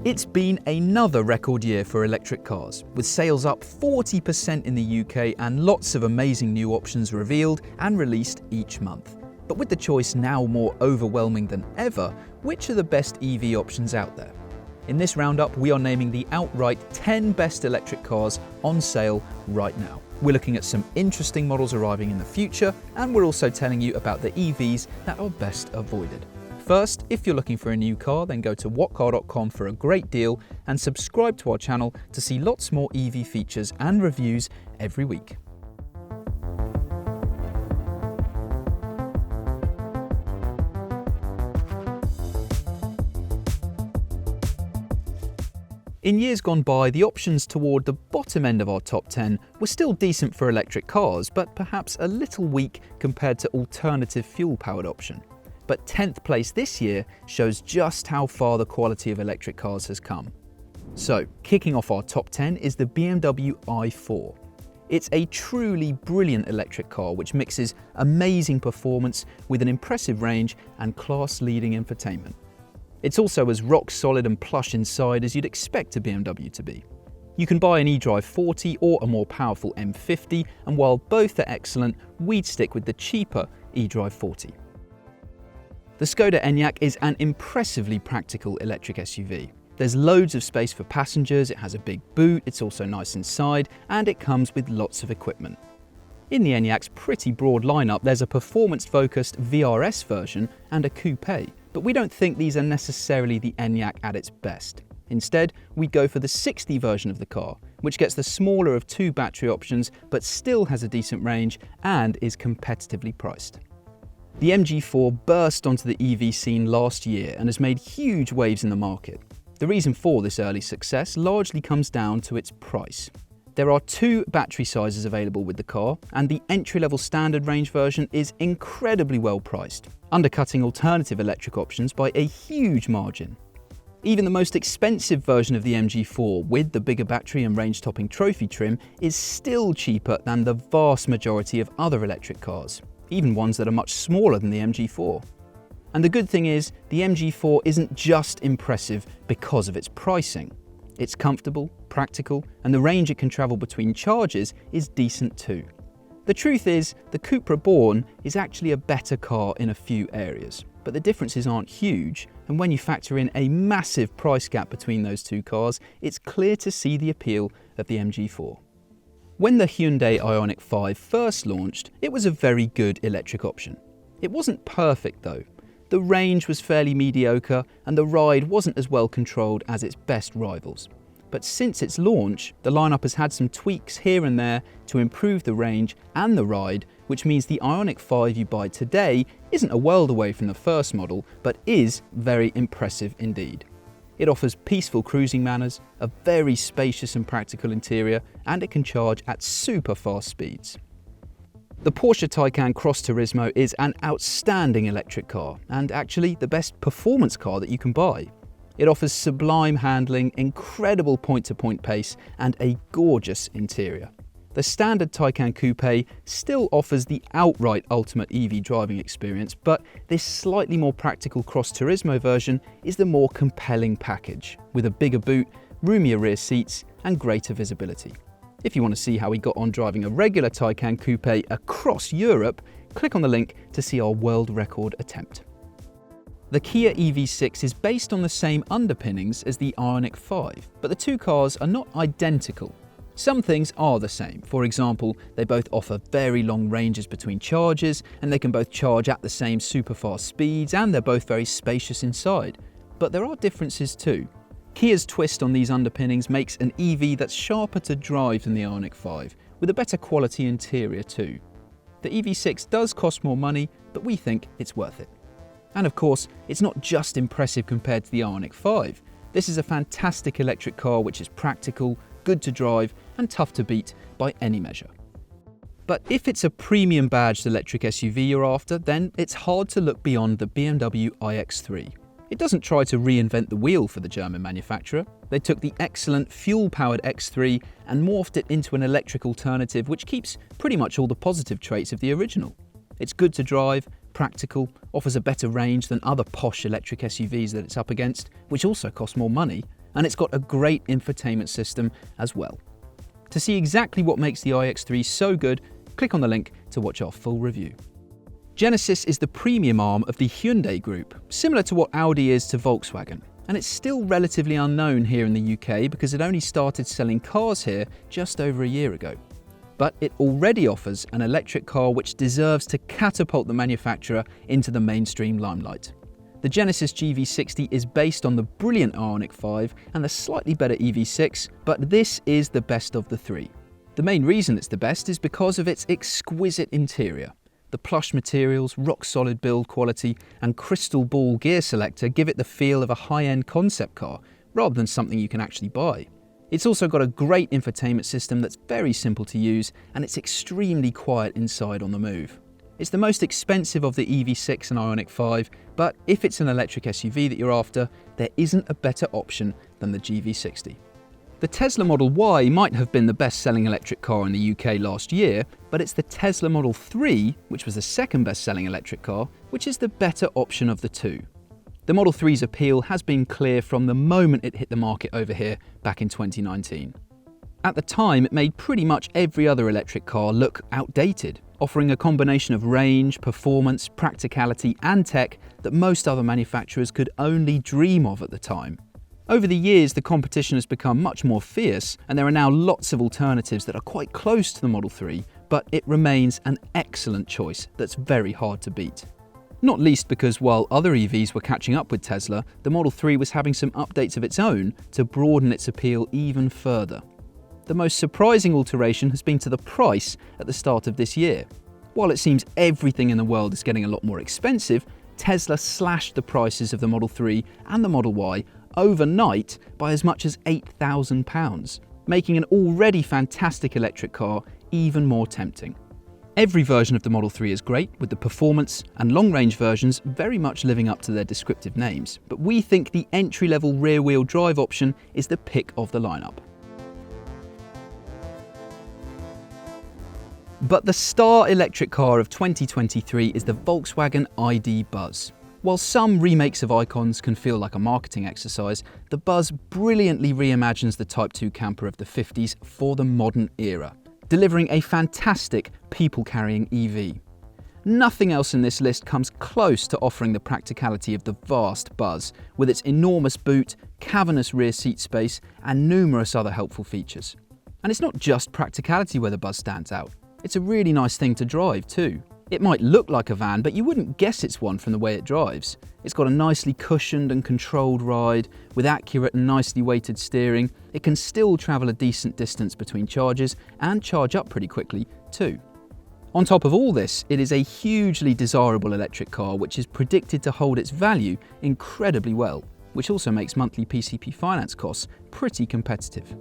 It's been another record year for electric cars, with sales up 40% in the UK and lots of amazing new options revealed and released each month. But with the choice now more overwhelming than ever, which are the best EV options out there? In this roundup, we are naming the outright 10 best electric cars on sale right now. We're looking at some interesting models arriving in the future, and we're also telling you about the EVs that are best avoided. First, if you're looking for a new car, then go to whatcar.com for a great deal and subscribe to our channel to see lots more EV features and reviews every week. In years gone by, the options toward the bottom end of our top 10 were still decent for electric cars, but perhaps a little weak compared to alternative fuel-powered option. But 10th place this year shows just how far the quality of electric cars has come. So, kicking off our top 10 is the BMW i4. It's a truly brilliant electric car which mixes amazing performance with an impressive range and class-leading infotainment. It's also as rock solid and plush inside as you'd expect a BMW to be. You can buy an eDrive 40 or a more powerful M50, and while both are excellent, we'd stick with the cheaper eDrive 40. The Skoda Enyaq is an impressively practical electric SUV. There's loads of space for passengers, it has a big boot, it's also nice inside, and it comes with lots of equipment. In the Enyaq's pretty broad lineup, there's a performance-focused VRS version and a coupe, but we don't think these are necessarily the Enyaq at its best. Instead, we'd go for the 60 version of the car, which gets the smaller of two battery options but still has a decent range and is competitively priced. The MG4 burst onto the EV scene last year and has made huge waves in the market. The reason for this early success largely comes down to its price. There are two battery sizes available with the car, and the entry-level standard range version is incredibly well priced, undercutting alternative electric options by a huge margin. Even the most expensive version of the MG4 with the bigger battery and range-topping trophy trim is still cheaper than the vast majority of other electric cars, even ones that are much smaller than the MG4. And the good thing is, the MG4 isn't just impressive because of its pricing. It's comfortable, practical, and the range it can travel between charges is decent too. The truth is, the Cupra Born is actually a better car in a few areas, but the differences aren't huge, and when you factor in a massive price gap between those two cars, it's clear to see the appeal of the MG4. When the Hyundai IONIQ 5 first launched, it was a very good electric option. It wasn't perfect though. The range was fairly mediocre and the ride wasn't as well controlled as its best rivals. But since its launch, the lineup has had some tweaks here and there to improve the range and the ride, which means the IONIQ 5 you buy today isn't a world away from the first model, but is very impressive indeed. It offers peaceful cruising manners, a very spacious and practical interior, and it can charge at super fast speeds. The Porsche Taycan Cross Turismo is an outstanding electric car, and actually the best performance car that you can buy. It offers sublime handling, incredible point-to-point pace, and a gorgeous interior. The standard Taycan Coupe still offers the outright ultimate EV driving experience, but this slightly more practical Cross Turismo version is the more compelling package, with a bigger boot, roomier rear seats, and greater visibility. If you want to see how we got on driving a regular Taycan Coupe across Europe, click on the link to see our world record attempt. The Kia EV6 is based on the same underpinnings as the IONIQ 5, but the two cars are not identical. Some things are the same. For example, they both offer very long ranges between charges, and they can both charge at the same super fast speeds, and they're both very spacious inside. But there are differences too. Kia's twist on these underpinnings makes an EV that's sharper to drive than the IONIQ 5, with a better quality interior too. The EV6 does cost more money, but we think it's worth it. And of course, it's not just impressive compared to the IONIQ 5. This is a fantastic electric car which is practical, good to drive, and tough to beat by any measure. But if it's a premium badged electric SUV you're after, then it's hard to look beyond the BMW iX3. It doesn't try to reinvent the wheel for the German manufacturer. They took the excellent fuel-powered X3 and morphed it into an electric alternative which keeps pretty much all the positive traits of the original. It's good to drive, practical, offers a better range than other posh electric SUVs that it's up against, which also cost more money, and it's got a great infotainment system as well. To see exactly what makes the iX3 so good, click on the link to watch our full review. Genesis is the premium arm of the Hyundai group, similar to what Audi is to Volkswagen, and it's still relatively unknown here in the UK because it only started selling cars here just over a year ago. But it already offers an electric car which deserves to catapult the manufacturer into the mainstream limelight. The Genesis GV60 is based on the brilliant IONIQ 5 and the slightly better EV6, but this is the best of the three. The main reason it's the best is because of its exquisite interior. The plush materials, rock-solid build quality, and crystal ball gear selector give it the feel of a high-end concept car, rather than something you can actually buy. It's also got a great infotainment system that's very simple to use, and it's extremely quiet inside on the move. It's the most expensive of the EV6 and IONIQ 5, but if it's an electric SUV that you're after, there isn't a better option than the GV60. The Tesla Model Y might have been the best-selling electric car in the UK last year, but it's the Tesla Model 3, which was the second best-selling electric car, which is the better option of the two. The Model 3's appeal has been clear from the moment it hit the market over here back in 2019. At the time, it made pretty much every other electric car look outdated, offering a combination of range, performance, practicality, and tech that most other manufacturers could only dream of at the time. Over the years, the competition has become much more fierce, and there are now lots of alternatives that are quite close to the Model 3, but it remains an excellent choice that's very hard to beat. Not least because while other EVs were catching up with Tesla, the Model 3 was having some updates of its own to broaden its appeal even further. The most surprising alteration has been to the price at the start of this year. While it seems everything in the world is getting a lot more expensive, Tesla slashed the prices of the Model 3 and the Model Y overnight by as much as £8,000, making an already fantastic electric car even more tempting. Every version of the Model 3 is great, with the performance and long-range versions very much living up to their descriptive names, but we think the entry-level rear-wheel drive option is the pick of the lineup. But the star electric car of 2023 is the Volkswagen ID. Buzz. While some remakes of icons can feel like a marketing exercise, the Buzz brilliantly reimagines the Type 2 camper of the 50s for the modern era, delivering a fantastic people-carrying EV. Nothing else in this list comes close to offering the practicality of the vast Buzz, with its enormous boot, cavernous rear seat space, and numerous other helpful features. And it's not just practicality where the Buzz stands out. It's a really nice thing to drive too. It might look like a van, but you wouldn't guess it's one from the way it drives. It's got a nicely cushioned and controlled ride, with accurate and nicely weighted steering. It can still travel a decent distance between charges and charge up pretty quickly too. On top of all this, it is a hugely desirable electric car which is predicted to hold its value incredibly well, which also makes monthly PCP finance costs pretty competitive.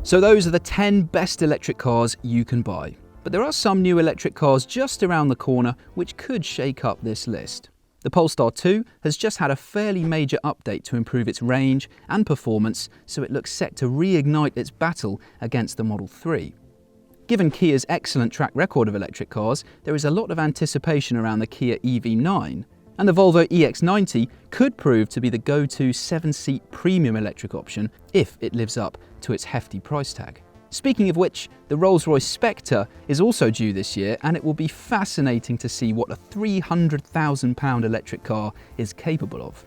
So those are the 10 best electric cars you can buy. But there are some new electric cars just around the corner which could shake up this list. The Polestar 2 has just had a fairly major update to improve its range and performance, so it looks set to reignite its battle against the Model 3. Given Kia's excellent track record of electric cars, there is a lot of anticipation around the Kia EV9, and the Volvo EX90 could prove to be the go-to 7-seat premium electric option if it lives up to its hefty price tag. Speaking of which, the Rolls-Royce Spectre is also due this year, and it will be fascinating to see what a £300,000 electric car is capable of.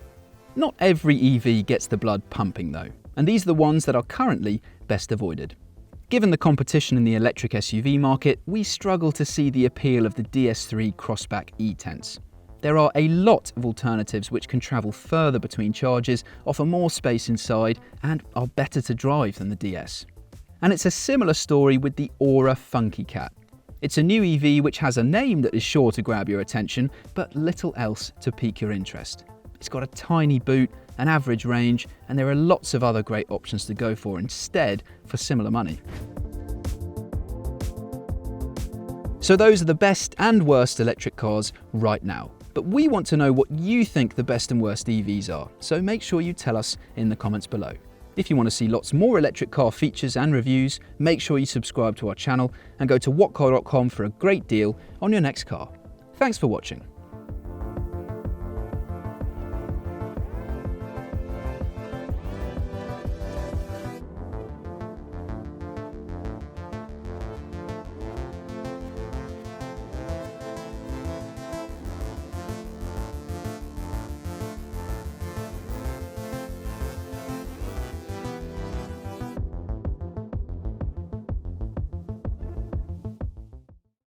Not every EV gets the blood pumping though, and these are the ones that are currently best avoided. Given the competition in the electric SUV market, we struggle to see the appeal of the DS3 CROSSBACK E-Tense. There are a lot of alternatives which can travel further between charges, offer more space inside, and are better to drive than the DS. And it's a similar story with the Aura Funky Cat. It's a new EV which has a name that is sure to grab your attention, but little else to pique your interest. It's got a tiny boot, an average range, and there are lots of other great options to go for instead for similar money. So those are the best and worst electric cars right now. But we want to know what you think the best and worst EVs are, so make sure you tell us in the comments below. If you want to see lots more electric car features and reviews, make sure you subscribe to our channel and go to whatcar.com for a great deal on your next car. Thanks for watching.